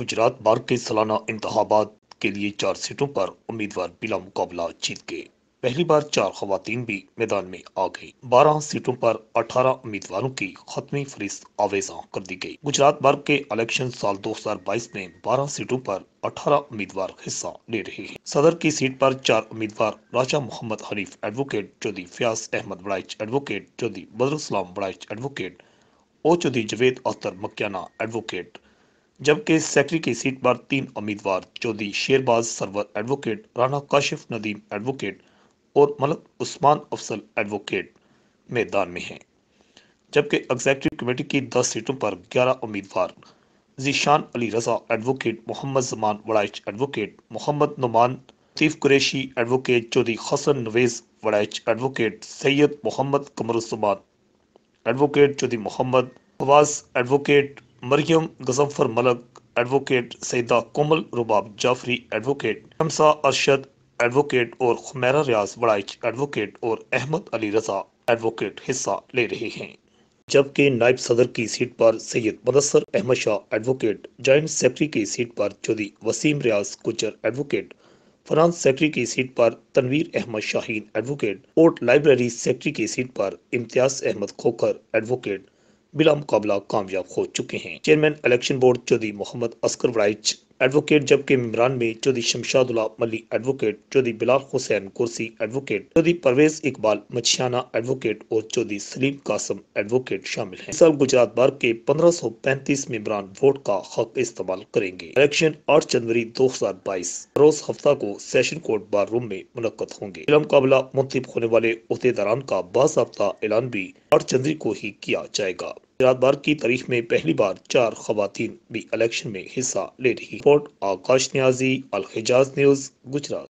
गुजरात बार के सालाना इंतखाबात के लिए 4 सीटों पर उम्मीदवार बिला मुकाबला जीत गए। पहली बार 4 खवातीन भी मैदान में आ गई। 12 सीटों पर 18 उम्मीदवारों की खत्मी फहरिस्त आवेजा कर दी गई। गुजरात बार के इलेक्शन साल 2022 में 12 सीटों पर 18 उम्मीदवार हिस्सा ले रहे हैं। सदर की सीट पर 4 उम्मीदवार Raja Mohammad Hanif advocate, Chaudhry Fayaz Ahmed Baraich advocate, Chaudhry Badrussalam Baraich advocate और चौधरी जवेद अख्तर मक्याना एडवोकेट, जबकि सेक्रेटरी की सीट पर 3 उम्मीदवार चौधरी शेरबाज सरवर एडवोकेट, राना काशिफ नदीम एडवोकेट और मलक उस्मान अफसल एडवोकेट मैदान में हैं। जबकि एग्जीक्यूटिव कमेटी की 10 सीटों पर 11 उम्मीदवार Zeeshan Ali Raza advocate, Mohammad Zaman Waraich advocate, Mohammad Noman Latif Qureshi advocate, Chaudhry Hassan Nawaz Waraich advocate, Syed Mohammad Qamaruzzaman advocate, Chaudhry Mohammad Fawaz advocate, Maryam Ghazanfar Malik advocate, Saeeda Komal Rubab Jafri advocate, Shamsa Arshad advocate और खुमैरा रियाज वड़ाइच एडवोकेट और अहमद अली रजा एडवोकेट हिस्सा ले रहे हैं। जबकि नायब सदर की सीट पर Syed Mudassar Ahmed Shah advocate, joint secretary की सीट पर Chaudhry Waseem Riaz Gujjar advocate, finance secretary की सीट पर तनवीर अहमद शाहीन एडवोकेट और लाइब्रेरी सेक्रेटरी की सीट पर इम्तियाज अहमद खोखर एडवोकेट बिला मुकाबला कामयाब हो चुके हैं। Chairman election board Chaudhry Mohammad Askar Waraich advocate, जबकि मेंबरान में Chaudhry Shamshadullah Malli advocate, Chaudhry Bilal Hussain Kursi advocate, Chaudhry Pervez Iqbal Machhiana advocate और चौधरी सलीम कासम एडवोकेट शामिल हैं। इस साल गुजरात बार के 1535 मेंबरान वोट का हक इस्तेमाल करेंगे। इलेक्शन 8 जनवरी 2022 रोज हफ्ता को सेशन कोर्ट बार रूम में मुनक्कद होंगे। बिला मुकाबला मुंतखब होने वाले ओहदेदारान का बाज़ाब्ता ऐलान भी 8 जनवरी को ही किया जाएगा। गुजरात बार की तारीख में पहली बार 4 खवातीन भी इलेक्शन में हिस्सा ले रही। रिपोर्ट आकाश न्याजी, अल हिजाज न्यूज, गुजरात।